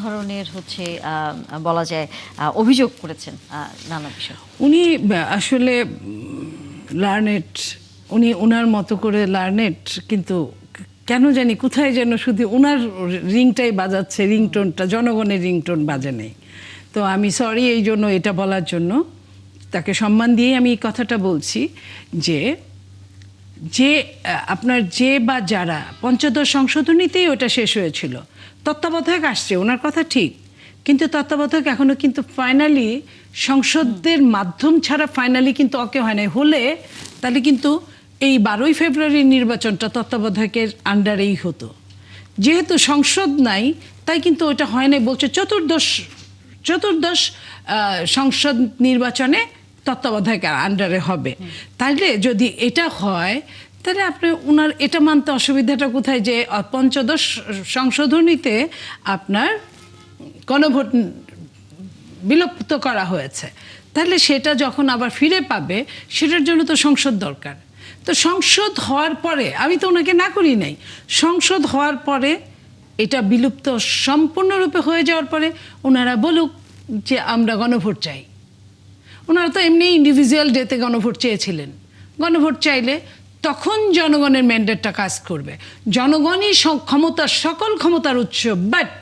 ধরনের হচ্ছে বলা যায় অভিযোগ করেছেন নানা বিষয়? উনি আসলে লার্নেড, উনি ওনার মতো করে লার্নেড, কিন্তু কেন জানি কোথায় যেন শুধু ওনার রিংটাই বাজাচ্ছে, রিংটোনটা জনগণের রিংটোন বাজে নেই। তো আমি সরি এই জন্য, এটা বলার জন্য তাকে সম্মান দিয়ে আমি এই কথাটা বলছি যে যে আপনার যে বা যারা পঞ্চদশ সংশোধনীতেই ওটা শেষ হয়েছিল, তত্ত্বাবধায়ক আসছে, ওনার কথা ঠিক, কিন্তু তত্ত্বাবধায়ক এখনো কিন্তু ফাইনালি সংসদের মাধ্যম ছাড়া ফাইনালি কিন্তু ওকে হয় নাই। হলে তাহলে কিন্তু এই 12ই ফেব্রুয়ারির নির্বাচনটা তত্ত্বাবধায়কের আন্ডারেই হতো। যেহেতু সংসদ নাই তাই কিন্তু ওটা হয় নাই, বলছে চতুর্দশ সংসদ নির্বাচনে তত্ত্বাবধায়কের আন্ডারে হবে। তাইলে যদি এটা হয় তাহলে আপনি ওনার এটা মানতে অসুবিধাটা কোথায়, যে পঞ্চদশ সংশোধনীতে আপনার গণভোট বিলুপ্ত করা হয়েছে, তাহলে সেটা যখন আবার ফিরে পাবে সেটার জন্য তো সংসদ দরকার। তো সংসদ হওয়ার পরে, আমি তো ওনাকে না করি নাই, সংসদ হওয়ার পরে এটা বিলুপ্ত সম্পূর্ণরূপে হয়ে যাওয়ার পরে ওনারা বলুক যে আমরা গণভোট চাই। ওনারা তো এমনি ইন্ডিভিজুয়াল ডেতে গণভোট চেয়েছিলেন। গণভোট চাইলে তখন জনগণের ম্যান্ডেটটা কাজ করবে। জনগণই ক্ষমতার, সকল ক্ষমতার উৎস। বাট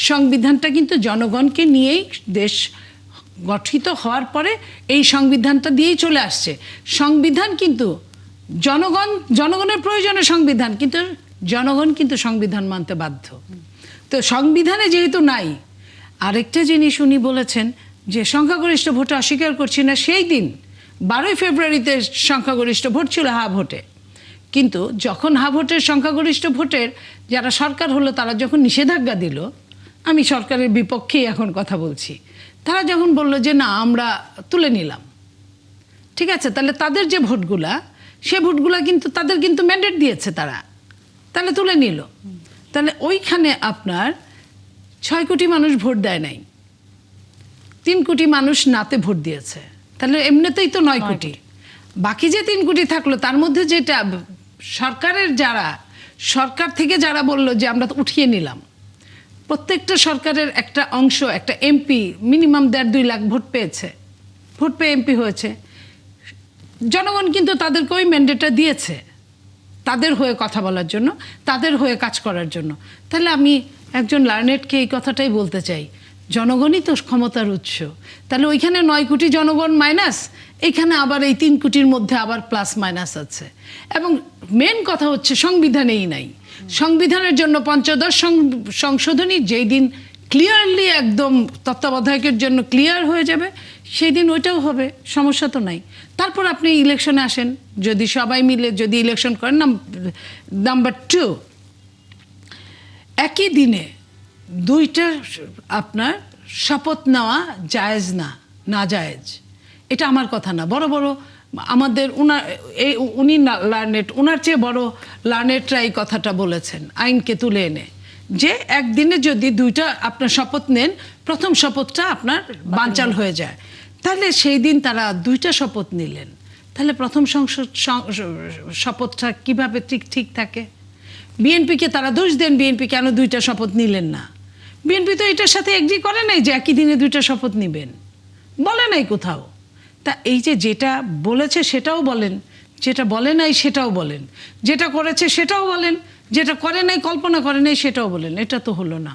সংবিধানটা কিন্তু জনগণকে নিয়েই দেশ গঠিত হওয়ার পরে এই সংবিধানটা দিয়েই চলে আসছে। সংবিধান কিন্তু জনগণের প্রয়োজনে সংবিধান, কিন্তু জনগণ কিন্তু সংবিধান মানতে বাধ্য। তো সংবিধানে যেহেতু নাই, আরেকটা জিনিস উনি বলেছেন যে সংখ্যাগরিষ্ঠ ভোটে অস্বীকার করছি না। সেই দিন 12ই ফেব্রুয়ারিতে সংখ্যাগরিষ্ঠ ভোট ছিল হা ভোটে, কিন্তু যখন হা ভোটের সংখ্যাগরিষ্ঠ ভোটের যারা সরকার হলো তারা যখন নিষেধাজ্ঞা দিল, আমি সরকারের বিপক্ষেই এখন কথা বলছি, তারা যখন বলল যে না আমরা তুলে নিলাম, ঠিক আছে, তাহলে তাদের যে ভোটগুলা, সে ভোটগুলা কিন্তু তাদের কিন্তু ম্যান্ডেট দিয়েছে তারা, তাহলে তুলে নিল। তাহলে ওইখানে আপনার 6 কোটি মানুষ ভোট দেয় নাই, 3 কোটি মানুষ নাতে ভোট দিয়েছে, তাহলে এমনিতেই তো 9 কোটি। বাকি যে 3 কোটি থাকলো তার মধ্যে যেটা সরকারের, যারা সরকার থেকে যারা বললো যে আমরা তো উঠিয়ে নিলাম, প্রত্যেকটা সরকারের একটা অংশ, একটা এমপি মিনিমাম 1.5-2 লাখ ভোট পেয়েছে, ভোট পেয়ে এমপি হয়েছে। জনগণ কিন্তু তাদেরকে ওই ম্যান্ডেটটা দিয়েছে তাদের হয়ে কথা বলার জন্য, তাদের হয়ে কাজ করার জন্য। তাহলে আমি একজন লার্নেডকে এই কথাটাই বলতে চাই, জনগণই তো ক্ষমতার উৎস। তাহলে ওইখানে 9 কোটি জনগণ মাইনাস, এখানে আবার এই 3 কোটির মধ্যে আবার প্লাস মাইনাস আছে। এবং মেন কথা হচ্ছে সংবিধানেই নাই। সংবিধানের জন্য পঞ্চদশ সংশোধনী যেই দিন ক্লিয়ারলি একদম তত্ত্বাবধায়কের জন্য ক্লিয়ার হয়ে যাবে, সেই দিন ওইটাও হবে, সমস্যা তো নাই। তারপর আপনি ইলেকশনে আসেন, যদি সবাই মিলে যদি ইলেকশন করেন। নাম্বার 2, একই দিনে 2টা আপনার শপথ নেওয়া জায়েজ না জায়েজ, এটা আমার কথা না। বড় বড় আমাদের উনি লার্নেড, ওনার চেয়ে বড় লার্নেডরা এই কথাটা বলেছেন আইনকে তুলে এনে, যে একদিনে যদি 2টা আপনার শপথ নেন, প্রথম শপথটা আপনার বানচাল হয়ে যায়। তাহলে সেই দিন তারা 2টা শপথ নিলেন, তাহলে প্রথম শপথটা কিভাবে ঠিক থাকে? বিএনপিকে তারা দোষ দেন, বিএনপি কেন 2টা শপথ নিলেন না? বিএনপি তো এটার সাথে এগ্রি করে নাই যে একই দিনে 2টা শপথ নেবেন, বলে নাই কোথাও। তা এই যে যেটা বলেছে সেটাও বলেন, যেটা বলে নাই সেটাও বলেন, যেটা করেছে সেটাও বলেন, যেটা করে নাই, কল্পনা করে নাই সেটাও বলেন। এটা তো হলো না।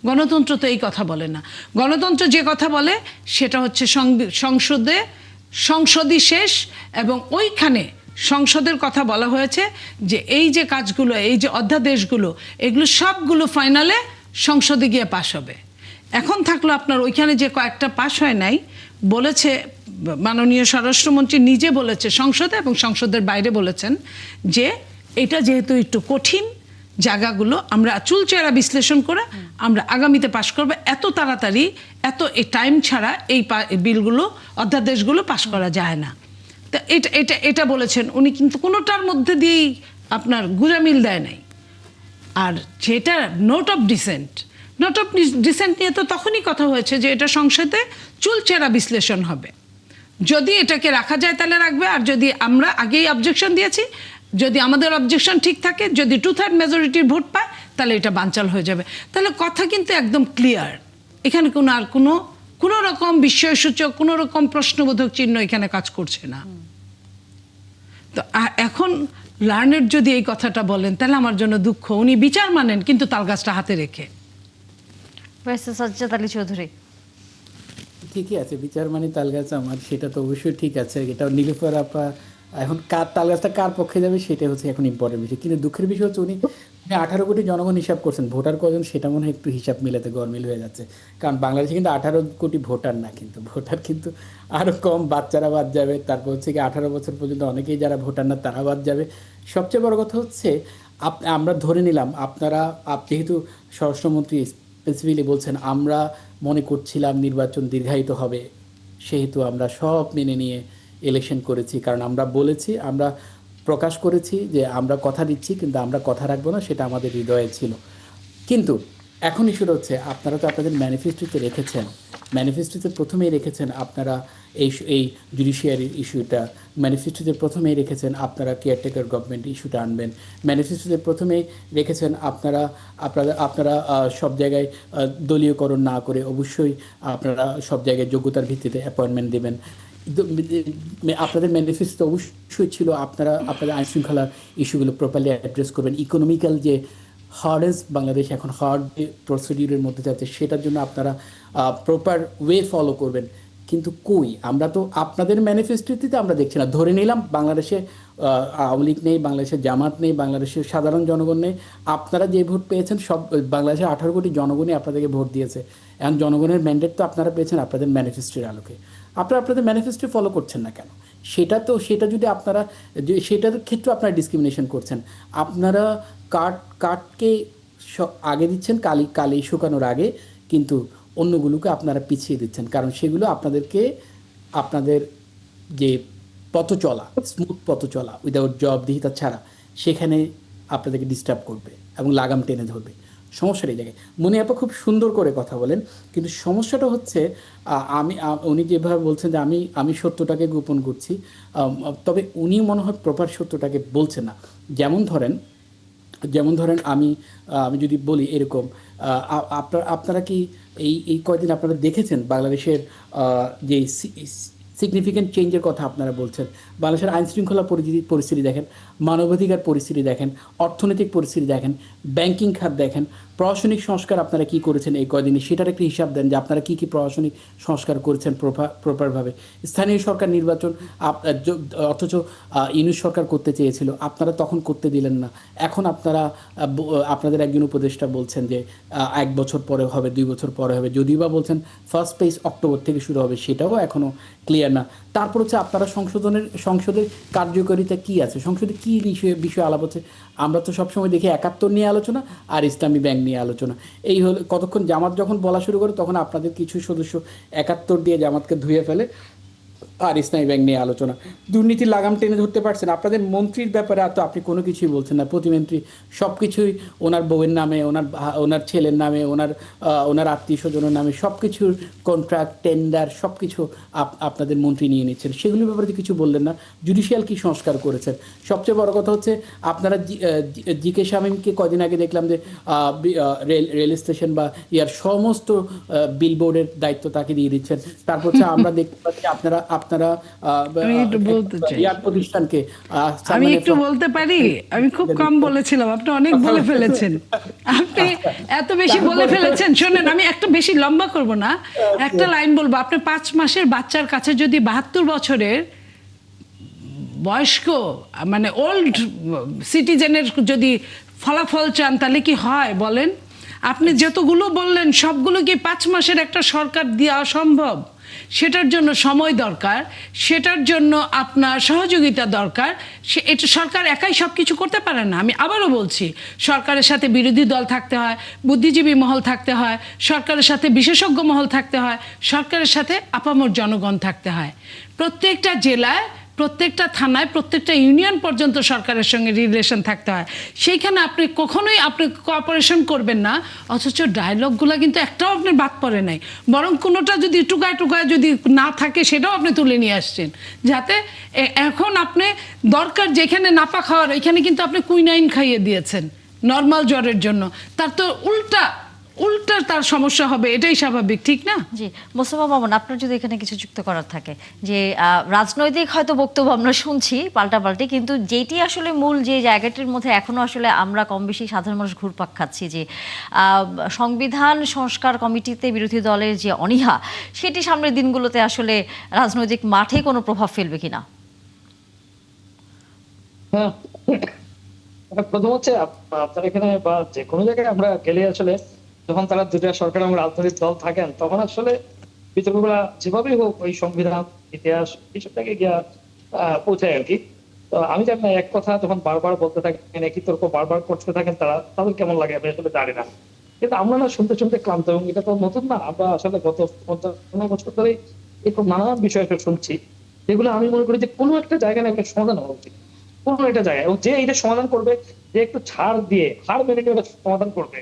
গণতন্ত্র তো এই কথা বলে না। গণতন্ত্র যে কথা বলে সেটা হচ্ছে সংসদই শেষ, এবং ওইখানে সংসদের কথা বলা হয়েছে যে এই যে কাজগুলো, এই যে অধ্যাদেশগুলো, এগুলো সবগুলো ফাইনালে সংসদে গিয়ে পাশ হবে। এখন থাকলো আপনার ওইখানে যে কয়েকটা পাশ হয় নাই, বলেছে মাননীয় স্বরাষ্ট্রমন্ত্রী নিজে বলেছে সংসদে এবং সংসদের বাইরে বলেছেন যে এটা যেহেতু একটু কঠিন জায়গাগুলো আমরা চুলচেরা বিশ্লেষণ করে আমরা আগামীতে পাশ করবো, এত তাড়াতাড়ি এত টাইম ছাড়া এই বিলগুলো, অধ্যাদেশগুলো পাশ করা যায় না। তা এটা বলেছেন উনি, কিন্তু কোনোটার মধ্যে দিয়েই আপনার গুঁজামিল দেয় নাই। আর যেটা নোট অফ ডিসেন্ট নিয়ে তো তখনই কথা হয়েছে যে এটা সংসদে চুলচেরা বিশ্লেষণ হবে, যদি এটাকে রাখা যায় তাহলে রাখবে, আর যদি আমরা আগেই অবজেকশন দিয়েছি, যদি আমাদের অবজেকশন ঠিক থাকে, যদি 2/3 মেজরিটির ভোট পায় তাহলে এটা বানচাল হয়ে যাবে। তাহলে কথা কিন্তু একদম ক্লিয়ার, এখানে কোনো রকম বিস্ময়সূচক কোনো রকম প্রশ্নবোধক চিহ্ন এখানে কাজ করছে না। তো এখন লার্নেড যদি এই কথাটা বলেন তাহলে আমার জন্য দুঃখ। উনি বিচার মানেন কিন্তু তালগাছটা হাতে রেখে। সাজ্জাদ আলী চৌধুরী, ঠিকই আছে, বিচার মানে তালগাছ আমার, সেটা তো অবশ্যই ঠিক আছে। এটা নীলুফার আপা এখন কার তালগাছটা কার পক্ষে যাবে সেটা হচ্ছে এখন ইম্পর্টেন্ট বিষয়। কিন্তু দুঃখের বিষয় হচ্ছে উনি 18 কোটি জনগণ হিসাব করছেন, ভোটার কজন সেটা মনে হয় একটু হিসাব মিলাতে গরমিল হয়ে যাচ্ছে। কারণ বাংলাদেশে কিন্তু 18 কোটি ভোটার না, কিন্তু ভোটার কিন্তু আরও কম, বাচ্চারা বাদ যাবে, তারপর হচ্ছে কি 18 বছর পর্যন্ত অনেকেই যারা ভোটার না তারা বাদ যাবে। সবচেয়ে বড় কথা হচ্ছে আমরা ধরে নিলাম আপনারা যেহেতু স্বরাষ্ট্রমন্ত্রী স্পেসিফিকলি বলছেন আমরা মনে করছিলাম নির্বাচন দীর্ঘায়িত হবে, সেহেতু আমরা সব মেনে নিয়ে ইলেকশন করেছি। কারণ আমরা বলেছি, আমরা প্রকাশ করেছি যে আমরা কথা দিচ্ছি কিন্তু আমরা কথা রাখবো না, সেটা আমাদের হৃদয়ে ছিল। কিন্তু এখন ইস্যুটা হচ্ছে আপনারা তো আপনাদের ম্যানিফেস্টোতে রেখেছেন, ম্যানিফেস্টোতে প্রথমেই রেখেছেন আপনারা এই জুডিশিয়ারির ইস্যুটা, ম্যানিফেস্টোতে প্রথমেই রেখেছেন আপনারা কেয়ারটেকার গভর্নমেন্ট ইস্যুটা আনবেন, ম্যানিফেস্টোতে প্রথমেই রেখেছেন আপনারা সব জায়গায় দলীয়করণ না করে অবশ্যই আপনারা সব জায়গায় যোগ্যতার ভিত্তিতে অ্যাপয়েন্টমেন্ট দেবেন। আপনাদের ম্যানিফেস্টো অবশ্যই ছিল আপনাদের আইন শৃঙ্খলার ইস্যুগুলো প্রপারলি অ্যাড্রেস করবেন। ইকোনমিক্যাল যে হার্ডেস বাংলাদেশ এখন হার্ড প্রসিডিউরের মধ্যে যাচ্ছে সেটার জন্য আপনারা প্রপার ওয়ে ফলো করবেন। কিন্তু কই, আমরা তো আপনাদের ম্যানিফেস্টোতে আমরা দেখছি না। ধরে নিলাম বাংলাদেশে আওয়ামী লীগ নেই, বাংলাদেশের জামাত নেই, বাংলাদেশের সাধারণ জনগণ নেই, আপনারা যে ভোট পেয়েছেন সব বাংলাদেশের 18 কোটি জনগণই আপনাদেরকে ভোট দিয়েছে। এখন জনগণের ম্যান্ডেট তো আপনারা পেয়েছেন আপনাদের ম্যানিফেস্টোর আলোকে, আপনারা আপনাদের ম্যানিফেস্টো ফলো করছেন না কেন? সেটা যদি আপনারা সেটার ক্ষেত্রে আপনারা ডিসক্রিমিনেশন করছেন। আপনারা কাঠকে আগে দিচ্ছেন কালি শুকানোর আগে, কিন্তু অন্যগুলোকে আপনারা পিছিয়ে দিচ্ছেন। কারণ সেগুলো আপনাদের যে পথ চলা, স্মুথ পথ চলা উইদাউট জবাবদিহিতা ছাড়া, সেখানে আপনাদেরকে ডিস্টার্ব করবে এবং লাগাম টেনে ধরবে। সমস্যার এই জায়গায় মনি আপা খুব সুন্দর করে কথা বলেন, কিন্তু সমস্যাটা হচ্ছে উনি যেভাবে বলছেন যে আমি সত্যটাকে গোপন করছি, তবে উনি মনে হয় প্রপার সত্যটাকে বলছেন না। যেমন ধরেন আমি যদি বলি এরকম, আপনারা কি এই কয়দিন আপনারা দেখেছেন বাংলাদেশের যে সিগনিফিক্যান্ট চেঞ্জের কথা আপনারা বলছেন, বাংলাদেশের আইন শৃঙ্খলা পরিস্থিতি দেখেন, মানবাধিকার পরিস্থিতি দেখেন, অর্থনৈতিক পরিস্থিতি দেখেন, ব্যাংকিং খাত দেখেন, প্রশাসনিক সংস্কার আপনারা কি করেছেন এই কয়দিনে সেটার একটা হিসাব দেন যে আপনারা কি প্রশাসনিক সংস্কার করেছেন প্রপারভাবে। স্থানীয় সরকার নির্বাচন অথচ ইউনিট সরকার করতে চেয়েছিল, আপনারা তখন করতে দিলেন না। এখন আপনাদের একজন উপদেষ্টা বলছেন যে 1 বছর পরে হবে, 2 বছর পরে হবে, যদিও বা বলছেন ফার্স্ট ফেজ অক্টোবর থেকে শুরু হবে, সেটাও এখনও ক্লিয়ার না। তারপর হচ্ছে আপনারা সংসদের কার্যকারিতা কি আছে, সংসদে কি বিষয়ে আলাপ হচ্ছে? আমরা তো সবসময় দেখি 71 নিয়ে আলোচনা আর ইসলামী ব্যাংক নিয়ে আলোচনা। এই হলো কতক্ষণ জামাত যখন বলা শুরু করে তখন আপনাদের কিছু সদস্য 71 দিয়ে জামাতকে ধুয়ে ফেলে আর ইসলামী ব্যাংক নিয়ে আলোচনা। দুর্নীতির লাগাম টেনে ধরতে পারছেন। আপনাদের মন্ত্রীর ব্যাপারে তো আপনি কোনো কিছুই বলছেন না। প্রতিমন্ত্রী সব কিছুই ওনার বউয়ের নামে, ওনার ছেলের নামে, ওনার আত্মীয় স্বজনের নামে সব কিছুর কন্ট্রাক্ট, টেন্ডার সব কিছু আপনাদের মন্ত্রী নিয়ে নিচ্ছেন। সেগুলোর ব্যাপারে তো কিছু বললেন না। জুডিশিয়াল কি সংস্কার করেছেন? সবচেয়ে বড় কথা হচ্ছে আপনারা জি.কে. শামীমকে কদিন আগে দেখলাম যে রেল স্টেশন বা সমস্ত বিলবোর্ডের দায়িত্ব তাকে দিয়ে দিচ্ছেন। তারপর হচ্ছে আমরা দেখতে পাচ্ছি আপনারা প্রতিষ্ঠানকে আমি একটু বলতে পারি, আমি খুব কম বলেছিলাম, আপনি অনেক বলে ফেলেছেন, আপনি এত বেশি বলে ফেলেছেন। শোনেন, আমি একটা বেশি লম্বা করব না, একটা লাইন বলবো। আপনি 5 মাসের বাচ্চার কাছে যদি 72 বছরের বয়স্ক মানে ওল্ড সিটিজেনের যদি ফলাফল চান তাহলে কি হয় বলেন? আপনি যতগুলো বললেন সবগুলো কি 5 মাসের একটা সরকার দেওয়া সম্ভব? সেটার জন্য সময় দরকার, সেটার জন্য আপনার সহযোগিতা দরকার। এটা সরকার একাই সব কিছু করতে পারে না। আমি আবারও বলছি, সরকারের সাথে বিরোধী দল থাকতে হয়, বুদ্ধিজীবী মহল থাকতে হয়, সরকারের সাথে বিশেষজ্ঞ মহল থাকতে হয়, সরকারের সাথে আপামর জনগণ থাকতে হয়। প্রত্যেকটা জেলায়, প্রত্যেকটা থানায়, প্রত্যেকটা ইউনিয়ন পর্যন্ত সরকারের সঙ্গে রিলেশন থাকতে হয়। সেইখানে আপনি কখনোই কোঅপারেশন করবেন না, অথচ ডায়লগগুলো কিন্তু একটাও আপনার বাদ পড়ে নাই, বরং কোনোটা যদি টুকায় যদি না থাকে সেটাও আপনি তুলে নিয়ে আসছেন, যাতে এখন আপনি দরকার যেখানে নাপা খাওয়ার এখানে কিন্তু আপনি কুইনাইন খাইয়ে দিয়েছেন। নর্মাল জ্বরের জন্য, তার তো উল্টা উল্টা তার সমস্যা হবে, এটাই স্বাভাবিক, ঠিক না? জি, মোস্তফা মামুন, আপনার যদি এখানে কিছু যুক্ত করার থাকে, যে রাজনৈতিক হয়তো বক্তব্য আমরা শুনছি পাল্টাপাল্টি, কিন্তু যেটি আসলে মূল যে জায়গাটির মধ্যে এখনো আসলে আমরা কম বেশি সাধারণ মানুষ ঘুরপাক খাচ্ছি, যে সংবিধান সংস্কার কমিটিতে বিরোধী দলের যে অনীহা, সেটি সামনের দিনগুলোতে আসলে রাজনৈতিক মাঠে কোনো প্রভাব ফেলবে কিনা? হ্যাঁ, প্রথম হচ্ছে আপনার এখানে বা যে কোনো জায়গায় আমরা গেলে আসলে যখন তারা দুটা সরকার এবং রাজনৈতিক দল থাকেন, তখন আসলে বিতর্কগুলা যেভাবেই হোক ওই সংবিধান, ইতিহাস এইসব জায়গায় গিয়া পৌঁছায় আর কি। তো আমি জানি না, এক কথা যখন বারবার বলতে থাকেন, একই তর্ক বারবার করতে থাকেন, তাদের কেমন লাগে আমি আসলে জানি না। কিন্তু আমরা না শুনতে শুনতে ক্লান্ত, এবং এটা তো নতুন না, আমরা আসলে গত 50 বছর ধরেই এরকম নানান বিষয় শুনছি, যেগুলো আমি মনে করি যে কোনো একটা জায়গায় না একটা সমাধান হওয়া উচিত, কোনো একটা জায়গায়। এবং যে এটা সমাধান করবে, যে একটু ছাড় দিয়ে হার মেনে নিয়ে ওটা সমাধান করবে,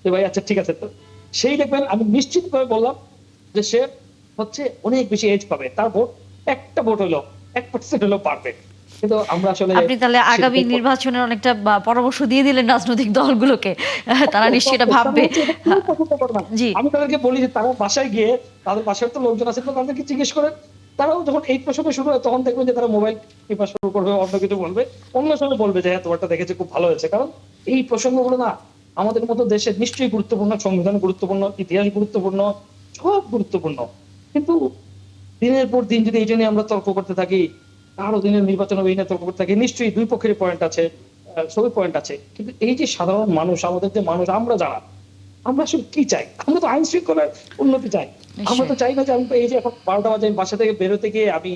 যে ভাই আচ্ছা ঠিক আছে, তো সেই দেখবেন আমি নিশ্চিত ভাবে বললাম যে সে হচ্ছে অনেক বেশি এজ পাবে, তার ভোট একটা ভোট হলো 1% হলো পারবে। কিন্তু আমরা আসলে আপনি তাহলে আগামী নির্বাচনের অনেকটা পরামর্শ দিয়ে দিলেন রাজনৈতিক দলগুলোকে, তারা নিশ্চয়ই এটা ভাববে। জি, আমি তাদেরকে বলি যে তারা বাসায় গিয়ে, তাদের বাসায় তো লোকজন আছে, তো তাদেরকে জিজ্ঞেস করেন, তারাও যখন এই প্রসঙ্গ শুরু হয় তখন দেখবেন যে তারা মোবাইল টিপা শুরু করবে, অন্য কিছু বলবে, অন্য সময় বলবে যে হ্যাঁ তোমারটা দেখেছি খুব ভালো হয়েছে। কারণ এই প্রসঙ্গগুলো না আমাদের মতো দেশের নিশ্চয়ই গুরুত্বপূর্ণ, সংবিধান গুরুত্বপূর্ণ, ইতিহাস গুরুত্বপূর্ণ, সব গুরুত্বপূর্ণ। কিন্তু দিনের পর দিন যদি এটা নিয়ে আমরা তর্ক করতে থাকি, আরো দিনের নির্বাচন হবে এই নিয়ে তর্ক করতে থাকি, নিশ্চয়ই দুই পক্ষের পয়েন্ট আছে, সবই পয়েন্ট আছে। কিন্তু এই যে সাধারণ মানুষ, আমাদের যে মানুষ আমরা যারা, আমরা আসলে কি চাই? আমরা তো আইন শৃঙ্খলার উন্নতি চাই। আমরা তো চাই না যে আমি এই যে এখন 12টা বাজে বাসা থেকে বেরোতে গিয়ে আমি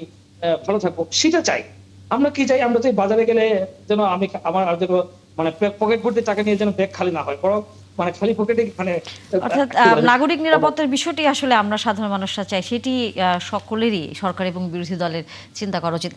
ভালো থাকবো, সেটা চাই। আমরা কি চাই? আমরা চাই বাজারে গেলে যেন আমি আমার আর যেন মানে পকেট ভর্তি টাকা নিয়ে যেন ব্যাগ খালি না হয়, বরং মানে খালি পকেটে মানে অর্থাৎ নাগরিক নিরাপত্তার বিষয়টি আসলে আমরা সাধারণ মানুষরা চাই, সেটি সকলেরই, সরকার এবং বিরোধী দলের চিন্তা করা উচিত।